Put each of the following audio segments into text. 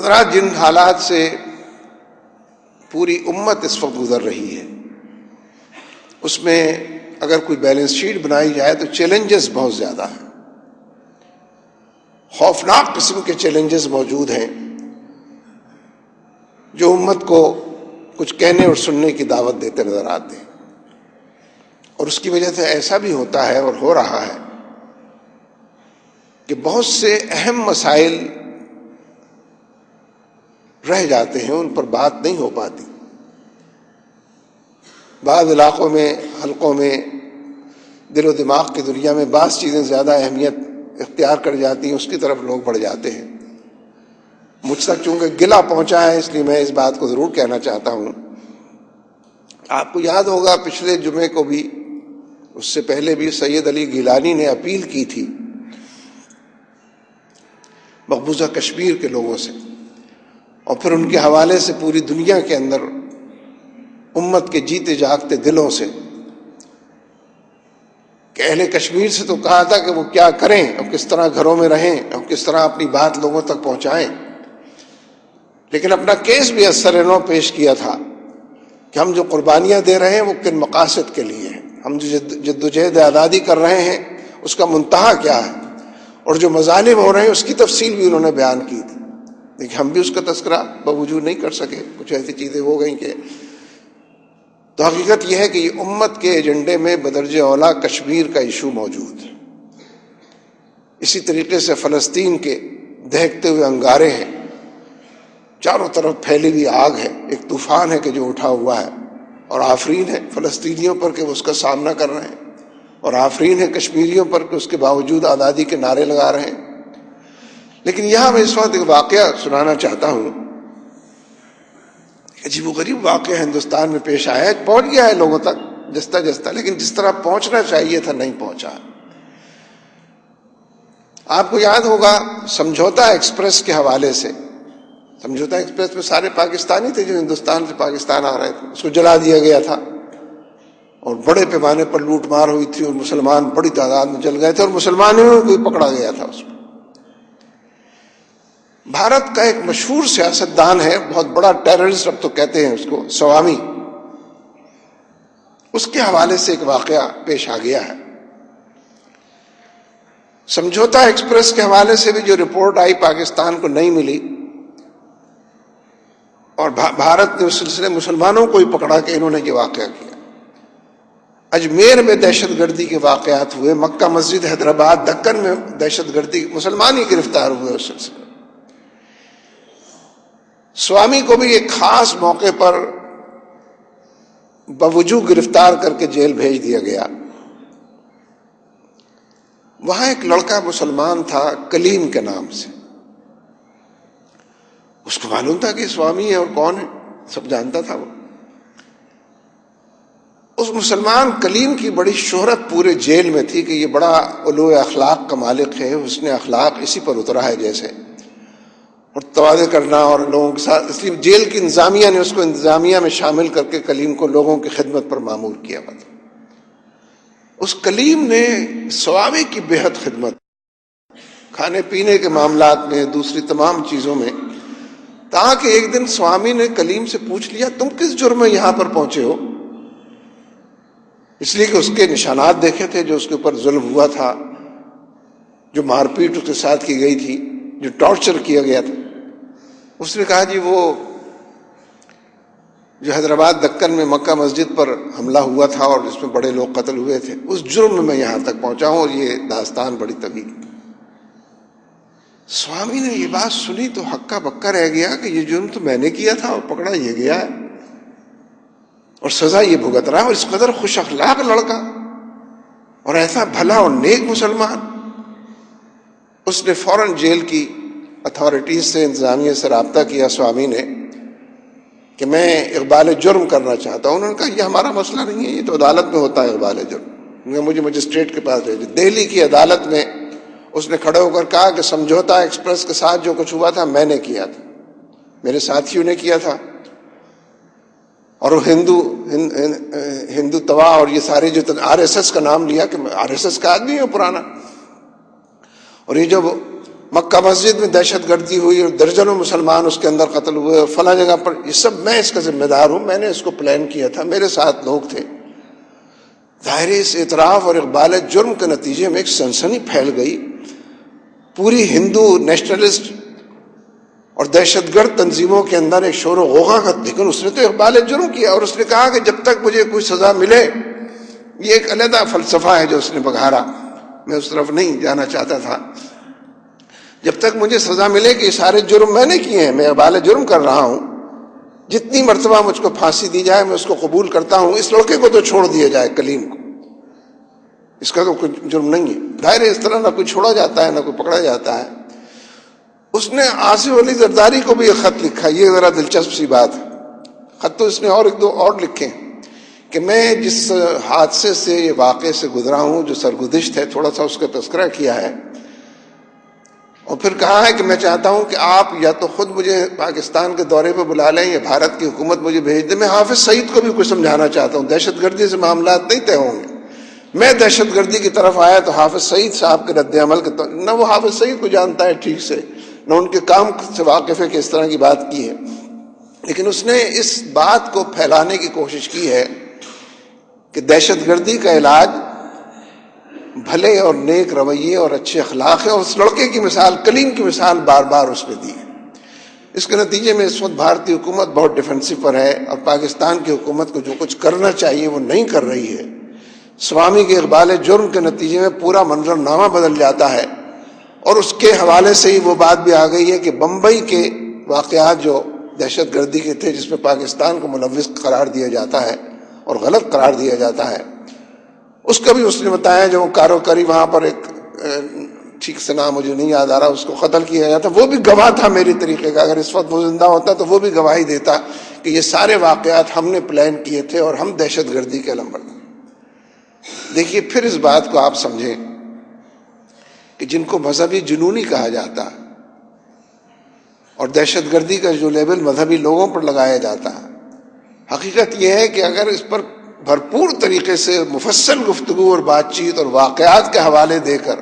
حضرات، جن حالات سے پوری امت اس وقت گزر رہی ہے، اس میں اگر کوئی بیلنس شیٹ بنائی جائے تو چیلنجز بہت زیادہ ہیں، خوفناک قسم کے چیلنجز موجود ہیں جو امت کو کچھ کہنے اور سننے کی دعوت دیتے نظر آتے ہیں۔ اور اس کی وجہ سے ایسا بھی ہوتا ہے اور ہو رہا ہے کہ بہت سے اہم مسائل رہ جاتے ہیں، ان پر بات نہیں ہو پاتی۔ بعض علاقوں میں، حلقوں میں، دل و دماغ کی دنیا میں بعض چیزیں زیادہ اہمیت اختیار کر جاتی ہیں، اس کی طرف لوگ بڑھ جاتے ہیں۔ مجھ تک چونکہ گلہ پہنچا ہے اس لیے میں اس بات کو ضرور کہنا چاہتا ہوں۔ آپ کو یاد ہوگا پچھلے جمعے کو بھی، اس سے پہلے بھی سید علی گیلانی نے اپیل کی تھی مقبوضہ کشمیر کے لوگوں سے، اور پھر ان کے حوالے سے پوری دنیا کے اندر امت کے جیتے جاگتے دلوں سے کہ اہل کشمیر سے تو کہا تھا کہ وہ کیا کریں اور کس طرح گھروں میں رہیں اور کس طرح اپنی بات لوگوں تک پہنچائیں، لیکن اپنا کیس بھی از سر نو پیش کیا تھا کہ ہم جو قربانیاں دے رہے ہیں وہ کن مقاصد کے لیے ہیں، ہم جو جدوجہد آزادی کر رہے ہیں اس کا منتہا کیا ہے، اور جو مظالم ہو رہے ہیں اس کی تفصیل بھی انہوں نے بیان کی تھی، لیکن ہم بھی اس کا تذکرہ بوجود نہیں کر سکے، کچھ ایسی چیزیں ہو گئیں کہ۔ تو حقیقت یہ ہے کہ یہ امت کے ایجنڈے میں بدرجہ اولیٰ کشمیر کا ایشو موجود ہے۔ اسی طریقے سے فلسطین کے دہکتے ہوئے انگارے ہیں، چاروں طرف پھیلی ہوئی آگ ہے، ایک طوفان ہے کہ جو اٹھا ہوا ہے، اور آفرین ہے فلسطینیوں پر کہ وہ اس کا سامنا کر رہے ہیں، اور آفرین ہے کشمیریوں پر کہ اس کے باوجود آزادی کے نعرے لگا رہے ہیں۔ لیکن یہاں میں اس وقت ایک واقعہ سنانا چاہتا ہوں، عجیب و غریب واقعہ ہندوستان میں پیش آیا ہے، پہنچ گیا ہے لوگوں تک جستا جستا، لیکن جس طرح پہنچنا چاہیے تھا نہیں پہنچا۔ آپ کو یاد ہوگا سمجھوتا ایکسپریس کے حوالے سے، سمجھوتا ایکسپریس میں سارے پاکستانی تھے جو ہندوستان سے پاکستان آ رہے تھے، اس کو جلا دیا گیا تھا اور بڑے پیمانے پر لوٹ مار ہوئی تھی، اور مسلمان بڑی تعداد میں جل گئے تھے، اور مسلمانوں کو پکڑا گیا تھا اس میں۔ بھارت کا ایک مشہور سیاستدان ہے، بہت بڑا ٹیررسٹ اب تو کہتے ہیں اس کو، سوامی، اس کے حوالے سے ایک واقعہ پیش آ گیا ہے۔ سمجھوتا ایکسپریس کے حوالے سے بھی جو رپورٹ آئی پاکستان کو نہیں ملی، اور بھارت نے اس سلسلے مسلمانوں کو ہی پکڑا کہ انہوں نے یہ واقعہ کیا۔ اجمیر میں دہشت گردی کے واقعات ہوئے، مکہ مسجد، حیدرآباد، دکن میں دہشت گردی، مسلمان ہی گرفتار ہوئے اس سلسلے۔ سوامی کو بھی ایک خاص موقع پر بوجوہ گرفتار کر کے جیل بھیج دیا گیا۔ وہاں ایک لڑکا مسلمان تھا کلیم کے نام سے، اس کو معلوم تھا کہ سوامی ہے اور کون ہے، سب جانتا تھا وہ۔ اس مسلمان کلیم کی بڑی شہرت پورے جیل میں تھی کہ یہ بڑا علو اخلاق کا مالک ہے، حسن اخلاق اسی پر اترا ہے جیسے، اور تواضع کرنا اور لوگوں کے ساتھ، اس لیے جیل کی انتظامیہ نے اس کو انتظامیہ میں شامل کر کے کلیم کو لوگوں کی خدمت پر مامور کیا ہوا تھا۔ اس کلیم نے سوامی کی بےحد خدمت، کھانے پینے کے معاملات میں، دوسری تمام چیزوں میں، تاکہ ایک دن سوامی نے کلیم سے پوچھ لیا تم کس جرم میں یہاں پر پہنچے ہو، اس لیے کہ اس کے نشانات دیکھے تھے، جو اس کے اوپر ظلم ہوا تھا، جو مار پیٹ اس کے ساتھ کی گئی تھی، جو ٹارچر کیا گیا تھا۔ اس نے کہا جی وہ جو حیدرآباد دکن میں مکہ مسجد پر حملہ ہوا تھا اور جس میں بڑے لوگ قتل ہوئے تھے، اس جرم میں میں یہاں تک پہنچا ہوں، اور یہ داستان بڑی طویل۔ سوامی نے یہ بات سنی تو ہکا بکا رہ گیا کہ یہ جرم تو میں نے کیا تھا اور پکڑا یہ گیا ہے، اور سزا یہ بھگت رہا ہے، اور اس قدر خوش اخلاق لڑکا اور ایسا بھلا اور نیک مسلمان۔ اس نے فوراً جیل کی اتھارٹیز سے، انتظامیہ سے رابطہ کیا سوامی نے کہ میں اقبال جرم کرنا چاہتا ہوں۔ انہوں نے کہا یہ ہمارا مسئلہ نہیں ہے، یہ تو عدالت میں ہوتا ہے اقبال جرم، مجھے مجسٹریٹ کے پاس لے جائے۔ دہلی کی عدالت میں اس نے کھڑے ہو کر کہا کہ سمجھوتا ایکسپریس کے ساتھ جو کچھ ہوا تھا میں نے کیا تھا، میرے ساتھیوں نے کیا تھا، اور وہ ہندو توا اور یہ سارے جو RSS کا نام لیا کہ RSS کا آدمی ہے پرانا، اور یہ جو مکہ مسجد میں دہشت گردی ہوئی اور درجنوں مسلمان اس کے اندر قتل ہوئے اور فلاں جگہ پر، یہ سب میں اس کا ذمہ دار ہوں، میں نے اس کو پلان کیا تھا، میرے ساتھ لوگ تھے۔ ظاہر اس اعتراف اور اقبال جرم کے نتیجے میں ایک سنسنی پھیل گئی، پوری ہندو نیشنلسٹ اور دہشت گرد تنظیموں کے اندر ایک شور و غوغا کا، لیکن اس نے تو اقبال جرم کیا اور اس نے کہا کہ جب تک مجھے کوئی سزا ملے، یہ ایک علیحدہ فلسفہ ہے جو اس نے بگھارا، میں اس طرف نہیں جانا چاہتا تھا، جب تک مجھے سزا ملے کہ یہ سارے جرم میں نے کیے ہیں، میں اقبال جرم کر رہا ہوں، جتنی مرتبہ مجھ کو پھانسی دی جائے میں اس کو قبول کرتا ہوں، اس لڑکے کو تو چھوڑ دیا جائے، کلیم کو، اس کا تو کوئی جرم نہیں ہے۔ ظاہر ہے اس طرح نہ کوئی چھوڑا جاتا ہے نہ کوئی پکڑا جاتا ہے۔ اس نے آصف علی زرداری کو بھی ایک خط لکھا، یہ ذرا دلچسپ سی بات ہے، خط تو اس نے اور ایک دو اور لکھے کہ میں جس حادثے سے، یہ واقعے سے گزرا ہوں، جو سرگزشت ہے، تھوڑا سا اس کا تذکرہ کیا ہے، اور پھر کہا ہے کہ میں چاہتا ہوں کہ آپ یا تو خود مجھے پاکستان کے دورے پہ بلا لیں یا بھارت کی حکومت مجھے بھیج دے، میں حافظ سعید کو بھی کچھ سمجھانا چاہتا ہوں، دہشت گردی سے معاملات نہیں طے ہوں گے، میں دہشت گردی کی طرف آیا تو حافظ سعید صاحب کے رد عمل کے طور، نہ وہ حافظ سعید کو جانتا ہے ٹھیک سے، نہ ان کے کام سے واقف ہے کہ اس طرح کی بات کی ہے، لیکن اس نے اس بات کو پھیلانے کی کوشش کی ہے کہ دہشت گردی کا علاج بھلے اور نیک رویے اور اچھے اخلاق ہے، اور اس لڑکے کی مثال، کلیم کی مثال بار بار اس نے دی ہے۔ اس کے نتیجے میں اس وقت بھارتی حکومت بہت ڈیفینسو پر ہے، اور پاکستان کی حکومت کو جو کچھ کرنا چاہیے وہ نہیں کر رہی ہے۔ سوامی کے اقبال جرم کے نتیجے میں پورا منظرنامہ بدل جاتا ہے، اور اس کے حوالے سے ہی وہ بات بھی آ گئی ہے کہ بمبئی کے واقعات جو دہشت گردی کے تھے، جس میں پاکستان کو ملوث قرار دیا جاتا ہے اور غلط قرار دیا جاتا ہے، اس کا بھی اس نے بتایا، جو کاروکاری وہاں پر ایک ٹھیک سے نام مجھے نہیں یاد آ رہا، اس کو قتل کیا گیا تھا، وہ بھی گواہ تھا میری طریقے کا، اگر اس وقت وہ زندہ ہوتا تو وہ بھی گواہی دیتا کہ یہ سارے واقعات ہم نے پلان کیے تھے اور ہم دہشت گردی کے علمبردار۔ دیکھیے پھر اس بات کو آپ سمجھیں کہ جن کو مذہبی جنونی کہا جاتا ہے اور دہشت گردی کا جو لیبل مذہبی لوگوں پر لگایا جاتا ہے، حقیقت یہ ہے کہ اگر اس پر بھرپور طریقے سے مفصل گفتگو اور بات چیت اور واقعات کے حوالے دے کر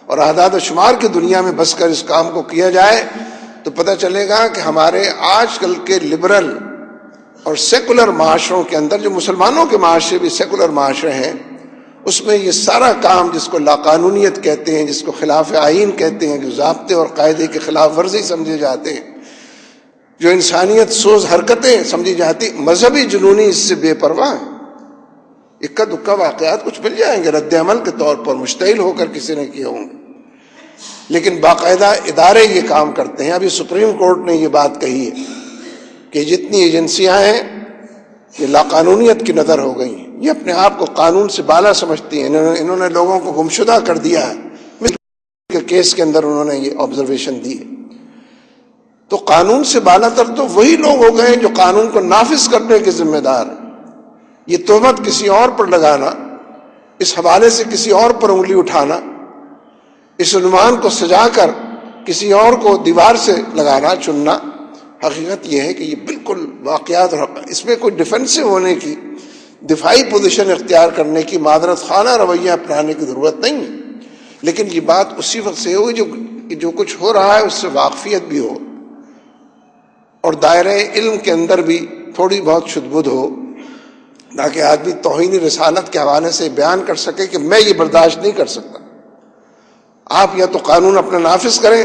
اور اعداد و شمار کی دنیا میں بس کر اس کام کو کیا جائے تو پتہ چلے گا کہ ہمارے آج کل کے لبرل اور سیکولر معاشروں کے اندر، جو مسلمانوں کے معاشرے بھی سیکولر معاشرے ہیں، اس میں یہ سارا کام جس کو لاقانونیت کہتے ہیں، جس کو خلاف آئین کہتے ہیں، جو ضابطے اور قاعدے کی خلاف ورزی سمجھے جاتے ہیں، جو انسانیت سوز حرکتیں سمجھی جاتی، مذہبی جنونی اس سے بے پرواہ ہے۔ اکا دکا واقعات کچھ مل جائیں گے رد عمل کے طور پر، مشتعل ہو کر کسی نے کیے ہوں گے، لیکن باقاعدہ ادارے یہ کام کرتے ہیں۔ ابھی سپریم کورٹ نے یہ بات کہی ہے کہ جتنی ایجنسیاں ہیں یہ لاقانونیت کی نظر ہو گئی ہیں، یہ اپنے آپ کو قانون سے بالا سمجھتی ہیں، انہوں نے لوگوں کو گمشدہ کر دیا ہے۔ مثل کے کیس کے اندر انہوں نے یہ آبزرویشن دی ہے۔ تو قانون سے بالا تر تو وہی لوگ ہو گئے جو قانون کو نافذ کرنے کے ذمہ دار ہیں۔ یہ تہمت کسی اور پر لگانا، اس حوالے سے کسی اور پر انگلی اٹھانا، اس عنوان کو سجا کر کسی اور کو دیوار سے لگانا، چننا، حقیقت یہ ہے کہ یہ بالکل واقعات، اس میں کوئی ڈیفینسو ہونے کی، دفاعی پوزیشن اختیار کرنے کی، معذرت خانہ رویہ اپنانے کی ضرورت نہیں ہے، لیکن یہ بات اسی وقت سے ہوگی جو کچھ ہو رہا ہے اس سے واقفیت بھی ہو اور دائرہ علم کے اندر بھی تھوڑی بہت شدبد ہو، تاکہ آدمی توہین رسالت کے حوالے سے بیان کر سکے کہ میں یہ برداشت نہیں کر سکتا۔ آپ یا تو قانون اپنا نافذ کریں،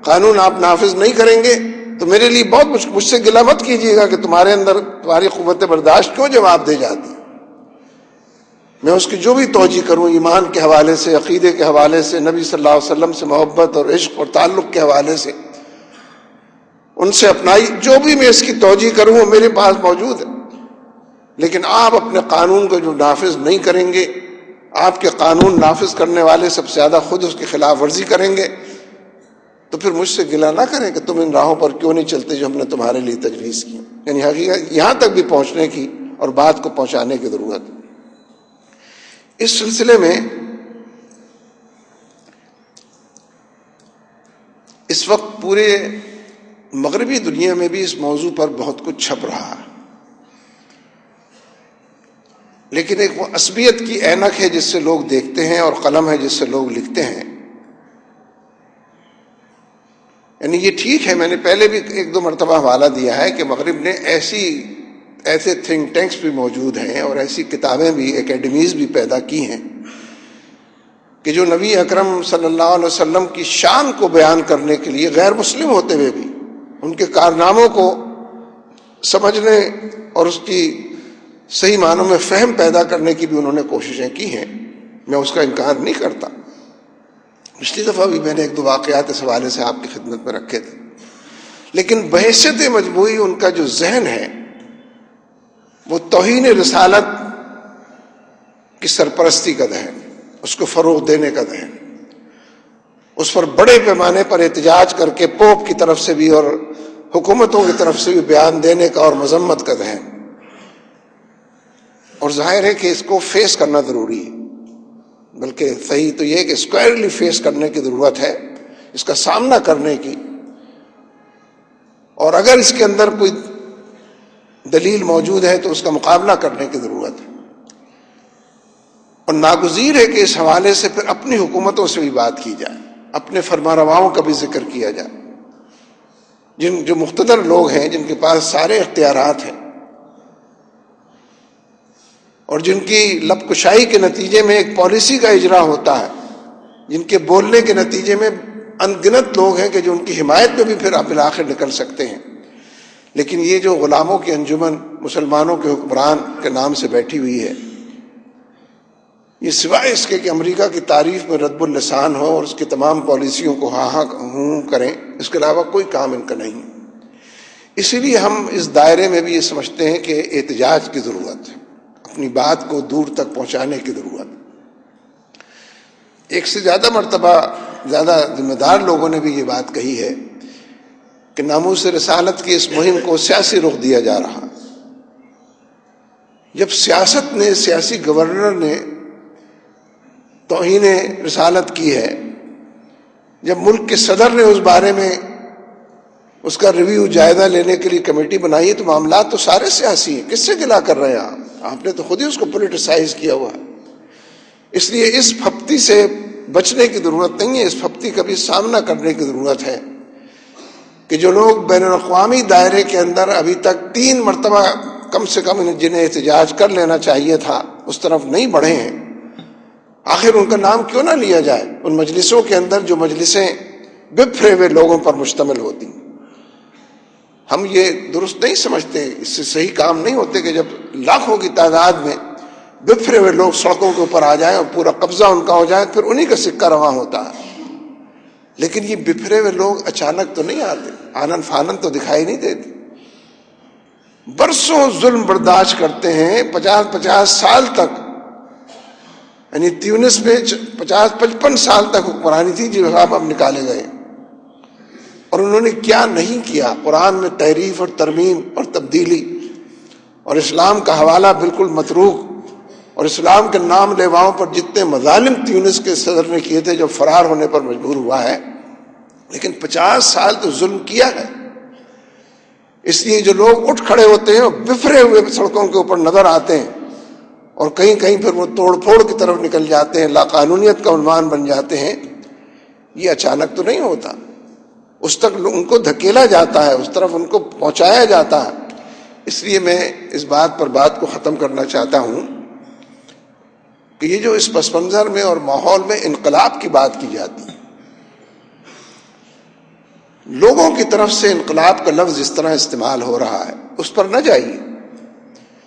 قانون آپ نافذ نہیں کریں گے تو میرے لیے بہت مجھ سے گلہ مت کیجیے گا کہ تمہارے اندر تمہاری قوت برداشت کیوں جواب دے جاتی، میں اس کی جو بھی توجیہ کروں، ایمان کے حوالے سے، عقیدے کے حوالے سے، نبی صلی اللہ علیہ وسلم سے محبت اور عشق اور تعلق کے حوالے سے، ان سے اپنائی جو بھی میں اس کی توجیہ کروں وہ میرے پاس موجود ہے، لیکن آپ اپنے قانون کو جو نافذ نہیں کریں گے، آپ کے قانون نافذ کرنے والے سب سے زیادہ خود اس کی خلاف ورزی کریں گے، تو پھر مجھ سے گلہ نہ کریں کہ تم ان راہوں پر کیوں نہیں چلتے جو ہم نے تمہارے لیے تجویز کی۔ یعنی حقیقت یہاں تک بھی پہنچنے کی اور بات کو پہنچانے کی ضرورت ہے۔ اس سلسلے میں اس وقت پورے مغربی دنیا میں بھی اس موضوع پر بہت کچھ چھپ رہا ہے، لیکن ایک وہ عصبیت کی اینک ہے جس سے لوگ دیکھتے ہیں اور قلم ہے جس سے لوگ لکھتے ہیں، یعنی یہ ٹھیک ہے، میں نے پہلے بھی ایک دو مرتبہ حوالہ دیا ہے کہ مغرب نے ایسے تھنک ٹینکس بھی موجود ہیں اور ایسی کتابیں بھی، اکیڈمیز بھی پیدا کی ہیں کہ جو نبی اکرم صلی اللہ علیہ وسلم کی شان کو بیان کرنے کے لیے غیر مسلم ہوتے ہوئے بھی ان کے کارناموں کو سمجھنے اور اس کی صحیح معنوں میں فہم پیدا کرنے کی بھی انہوں نے کوششیں کی ہیں. میں اس کا انکار نہیں کرتا. پچھلی دفعہ بھی میں نے ایک دو واقعات اس حوالے سے آپ کی خدمت میں رکھے تھے، لیکن بحیثیت مجموعی ان کا جو ذہن ہے وہ توہین رسالت کی سرپرستی کا ذہن، اس کو فروغ دینے کا ذہن، اس پر بڑے پیمانے پر احتجاج کر کے پوپ کی طرف سے بھی اور حکومتوں کی طرف سے بھی بیان دینے کا اور مذمت کا ذہن. اور ظاہر ہے کہ اس کو فیس کرنا ضروری ہے، بلکہ صحیح تو یہ کہ اسکوائرلی فیس کرنے کی ضرورت ہے، اس کا سامنا کرنے کی، اور اگر اس کے اندر کوئی دلیل موجود ہے تو اس کا مقابلہ کرنے کی ضرورت ہے. اور ناگزیر ہے کہ اس حوالے سے پھر اپنی حکومتوں سے بھی بات کی جائے، اپنے فرمانرواؤں کا بھی ذکر کیا جائے، جو مقتدر لوگ ہیں، جن کے پاس سارے اختیارات ہیں اور جن کی لب کشائی کے نتیجے میں ایک پالیسی کا اجرا ہوتا ہے، جن کے بولنے کے نتیجے میں ان گنت لوگ ہیں کہ جو ان کی حمایت میں بھی پھر بالآخر نکل سکتے ہیں. لیکن یہ جو غلاموں کی انجمن مسلمانوں کے حکمران کے نام سے بیٹھی ہوئی ہے، یہ سوائے اس کے کہ امریکہ کی تعریف میں رد اللسان ہو اور اس کی تمام پالیسیوں کو ہاں ہاں ہوں کریں، اس کے علاوہ کوئی کام ان کا نہیں. اسی لیے ہم اس دائرے میں بھی یہ سمجھتے ہیں کہ احتجاج کی ضرورت ہے، اپنی بات کو دور تک پہنچانے کی ضرورت. ایک سے زیادہ مرتبہ زیادہ ذمہ دار لوگوں نے بھی یہ بات کہی ہے کہ ناموس رسالت کی اس مہم کو سیاسی رخ دیا جا رہا. جب سیاست نے، سیاسی گورنر نے توہین رسالت کی ہے، جب ملک کے صدر نے اس بارے میں اس کا ریویو جائزہ لینے کے لیے کمیٹی بنائی ہے، تو معاملات تو سارے سیاسی ہیں. کس سے گلا کر رہے ہیں آپ نے تو خود ہی اس کو پولیٹیسائز کیا ہوا ہے. اس لیے اس پھپتی سے بچنے کی ضرورت نہیں ہے، اس پھپتی کا بھی سامنا کرنے کی ضرورت ہے کہ جو لوگ بین الاقوامی دائرے کے اندر ابھی تک 3 مرتبہ کم سے کم جنہیں احتجاج کر لینا چاہیے تھا اس طرف نہیں بڑھے ہیں، آخر ان کا نام کیوں نہ لیا جائے ان مجلسوں کے اندر جو مجلسیں بپھرے ہوئے لوگوں پر مشتمل ہوتی. ہم یہ درست نہیں سمجھتے، اس سے صحیح کام نہیں ہوتے کہ جب لاکھوں کی تعداد میں بپھرے ہوئے لوگ سڑکوں کے اوپر آ جائیں اور پورا قبضہ ان کا ہو جائے، پھر انہی کا سکہ رواں ہوتا ہے. لیکن یہ بپھرے ہوئے لوگ اچانک تو نہیں آتے، آنن فانن تو دکھائی نہیں دیتے. برسوں ظلم برداشت کرتے ہیں، 50 سال تک، یعنی تیونس میں 50-55 سال تک حکمرانی تھی جو اب نکالے گئے. اور انہوں نے کیا نہیں کیا، قرآن میں تحریف اور ترمیم اور تبدیلی، اور اسلام کا حوالہ بالکل متروک، اور اسلام کے نام لیواؤں پر جتنے مظالم تیونس کے صدر نے کیے تھے جو فرار ہونے پر مجبور ہوا ہے. لیکن 50 سال تو ظلم کیا ہے. اس لیے جو لوگ اٹھ کھڑے ہوتے ہیں اور بفرے ہوئے سڑکوں کے اوپر نظر آتے ہیں اور کہیں کہیں پھر وہ توڑ پھوڑ کی طرف نکل جاتے ہیں، لاقانونیت کا عنوان بن جاتے ہیں، یہ اچانک تو نہیں ہوتا. اس تک ان کو دھکیلا جاتا ہے، اس طرف ان کو پہنچایا جاتا ہے. اس لیے میں اس بات پر بات کو ختم کرنا چاہتا ہوں کہ یہ جو اس پس منظر میں اور ماحول میں انقلاب کی بات کی جاتی ہے، لوگوں کی طرف سے انقلاب کا لفظ اس طرح استعمال ہو رہا ہے، اس پر نہ جائیے.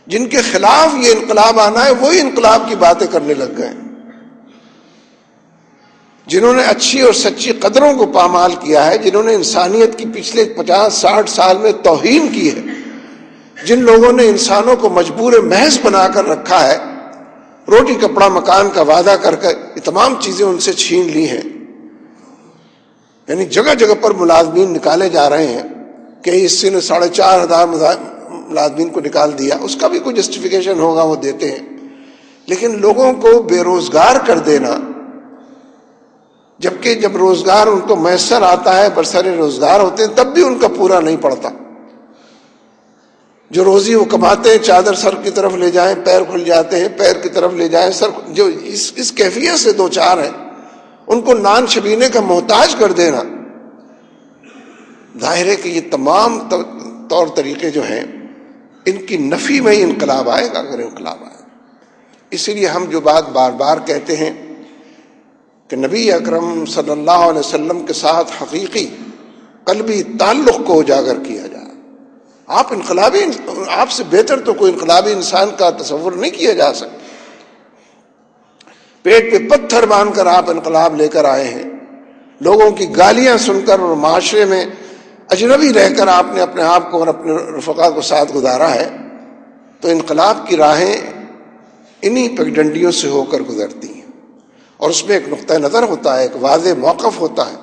جن کے خلاف یہ انقلاب آنا ہے وہی انقلاب کی باتیں کرنے لگ گئے، جنہوں نے اچھی اور سچی قدروں کو پامال کیا ہے، جنہوں نے انسانیت کی پچھلے 50-60 سال میں توہین کی ہے، جن لوگوں نے انسانوں کو مجبور محض بنا کر رکھا ہے، روٹی کپڑا مکان کا وعدہ کر کے یہ تمام چیزیں ان سے چھین لی ہیں. یعنی جگہ جگہ پر ملازمین نکالے جا رہے ہیں کہ اس سے نے 4,500 ملازمین کو نکال دیا، اس کا بھی کوئی جسٹیفیکیشن ہوگا وہ دیتے ہیں. لیکن لوگوں کو بے روزگار کر دینا، جبکہ جب روزگار ان کو میسر آتا ہے، برسر روزگار ہوتے ہیں، تب بھی ان کا پورا نہیں پڑتا. جو روزی وہ کماتے ہیں، چادر سر کی طرف لے جائیں پیر کھل جاتے ہیں، پیر کی طرف لے جائیں سر، جو اس کیفیت سے 2-4 ہیں، ان کو نان شبینے کا محتاج کر دینا، ظاہر ہے کہ یہ تمام طور طریقے جو ہیں ان کی نفی میں ہی انقلاب آئے گا اگر انقلاب آئے. اسی لیے ہم جو بات بار بار کہتے ہیں کہ نبی اکرم صلی اللہ علیہ وسلم کے ساتھ حقیقی قلبی تعلق کو اجاگر کیا جائے. آپ انقلابی، آپ سے بہتر تو کوئی انقلابی انسان کا تصور نہیں کیا جا سکتا. پیٹ پہ پتھر باندھ کر آپ انقلاب لے کر آئے ہیں، لوگوں کی گالیاں سن کر اور معاشرے میں اجنبی رہ کر آپ نے اپنے آپ کو اور اپنے رفقا کو ساتھ گزارا ہے. تو انقلاب کی راہیں انہی پگڈنڈیوں سے ہو کر گزرتی ہیں، اور اس میں ایک نقطہ نظر ہوتا ہے، ایک واضح موقف ہوتا ہے،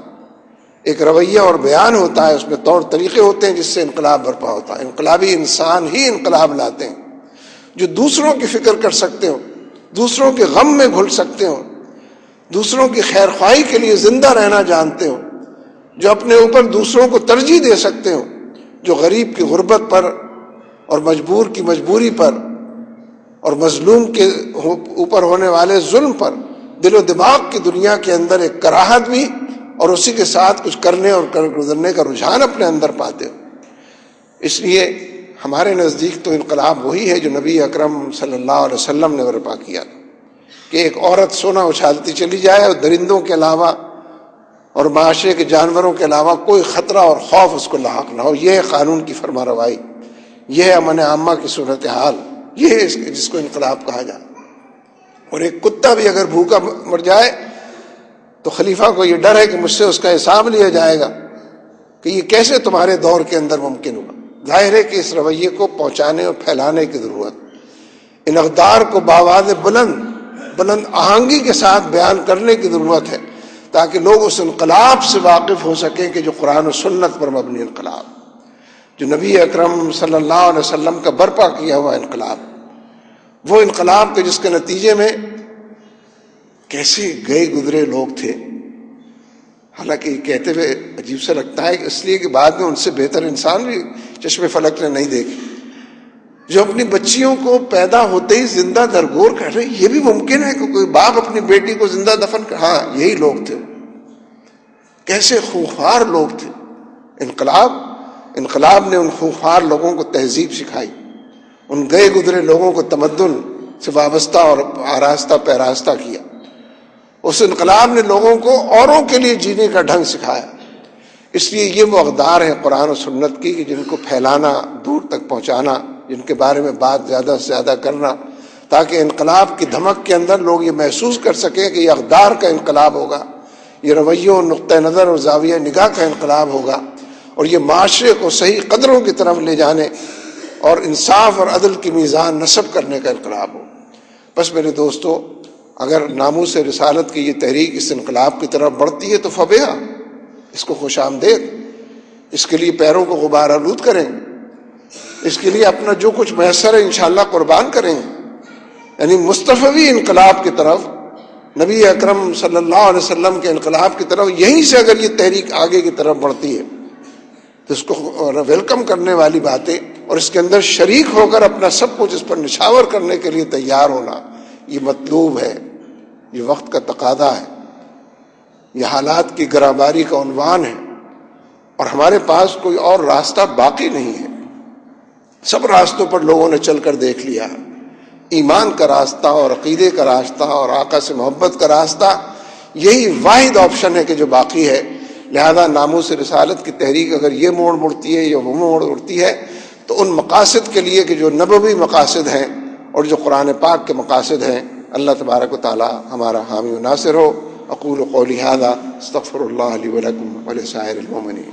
ایک رویہ اور بیان ہوتا ہے، اس میں طور طریقے ہوتے ہیں جس سے انقلاب برپا ہوتا ہے. انقلابی انسان ہی انقلاب لاتے ہیں جو دوسروں کی فکر کر سکتے ہو، دوسروں کے غم میں گھل سکتے ہو، دوسروں کی خیر خواہی کے لیے زندہ رہنا جانتے ہو، جو اپنے اوپر دوسروں کو ترجیح دے سکتے ہو، جو غریب کی غربت پر اور مجبور کی مجبوری پر اور مظلوم کے اوپر ہونے والے ظلم پر دل و دماغ کی دنیا کے اندر ایک کراہت بھی اور اسی کے ساتھ کچھ کرنے اور گزرنے کا رجحان اپنے اندر پاتے ہو. اس لیے ہمارے نزدیک تو انقلاب وہی ہے جو نبی اکرم صلی اللہ علیہ وسلم نے برپا کیا کہ ایک عورت سونا اچھالتی چلی جائے اور درندوں کے علاوہ اور معاشرے کے جانوروں کے علاوہ کوئی خطرہ اور خوف اس کو لاحق نہ ہو. یہ ہے قانون کی فرما روائی، یہ ہے امن عامہ کی صورتحال، یہ ہے جس کو انقلاب کہا جائے. اور ایک کتا بھی اگر بھوکا مر جائے تو خلیفہ کو یہ ڈر ہے کہ مجھ سے اس کا حساب لیا جائے گا کہ یہ کیسے تمہارے دور کے اندر ممکن ہوا. ظاہر ہے کہ اس رویے کو پہنچانے اور پھیلانے کی ضرورت، ان اقدار کو بآواز بلند آہنگی کے ساتھ بیان کرنے کی ضرورت ہے تاکہ لوگ اس انقلاب سے واقف ہو سکیں کہ جو قرآن و سنت پر مبنی انقلاب، جو نبی اکرم صلی اللہ علیہ وسلم کا برپا کیا ہوا انقلاب، وہ انقلاب کے جس کے نتیجے میں کیسے گئے گزرے لوگ تھے. حالانکہ یہ کہتے ہوئے عجیب سا لگتا ہے کہ اس لیے کہ بعد میں ان سے بہتر انسان بھی چشم فلک نے نہیں دیکھے، جو اپنی بچیوں کو پیدا ہوتے ہی زندہ درگور کر رہے. یہ بھی ممکن ہے کہ کوئی باپ اپنی بیٹی کو زندہ دفن کر، ہاں یہی لوگ تھے. کیسے خونخوار لوگ تھے. انقلاب نے ان خونخوار لوگوں کو تہذیب سکھائی، ان گئے گزرے لوگوں کو تمدن سے وابستہ اور آراستہ پیراستہ کیا. اس انقلاب نے لوگوں کو اوروں کے لیے جینے کا ڈھنگ سکھایا. اس لیے یہ وہ اقدار ہیں قرآن و سنت کی کہ جن کو پھیلانا، دور تک پہنچانا، جن کے بارے میں بات زیادہ سے زیادہ کرنا، تاکہ انقلاب کی دھمک کے اندر لوگ یہ محسوس کر سکیں کہ یہ اقدار کا انقلاب ہوگا، یہ رویوں، نقطہ نظر اور زاویہ نگاہ کا انقلاب ہوگا، اور یہ معاشرے کو صحیح قدروں کی طرف لے جانے اور انصاف اور عدل کی میزان نصب کرنے کا انقلاب ہو. بس میرے دوستو، اگر ناموس رسالت کی یہ تحریک اس انقلاب کی طرف بڑھتی ہے تو فبیہا، اس کو خوش آمدید، اس کے لیے پیروں کو غبار آلود کریں گے، اس کے لیے اپنا جو کچھ میسر ہے انشاءاللہ قربان کریں گے. یعنی مصطفی انقلاب کی طرف، نبی اکرم صلی اللہ علیہ وسلم کے انقلاب کی طرف، یہیں سے اگر یہ تحریک آگے کی طرف بڑھتی ہے تو اس کو ویلکم کرنے والی باتیں اور اس کے اندر شریک ہو کر اپنا سب کچھ اس پر نچھاور کرنے کے لیے تیار ہونا، یہ مطلوب ہے، یہ وقت کا تقاضا ہے، یہ حالات کی گراباری کا عنوان ہے، اور ہمارے پاس کوئی اور راستہ باقی نہیں ہے. سب راستوں پر لوگوں نے چل کر دیکھ لیا. ایمان کا راستہ اور عقیدے کا راستہ اور آقا سے محبت کا راستہ، یہی واحد آپشن ہے کہ جو باقی ہے. لہذا ناموس رسالت کی تحریک اگر یہ موڑ مڑتی ہے یا وہ موڑ مڑتی ہے تو ان مقاصد کے لیے کہ جو نبوی مقاصد ہیں اور جو قرآن پاک کے مقاصد ہیں، اللہ تبارک و تعالی ہمارا حامی و ناصر ہو. اقول قولی ھذا استغفر اللہ لی ولکم ولسائر المؤمنین.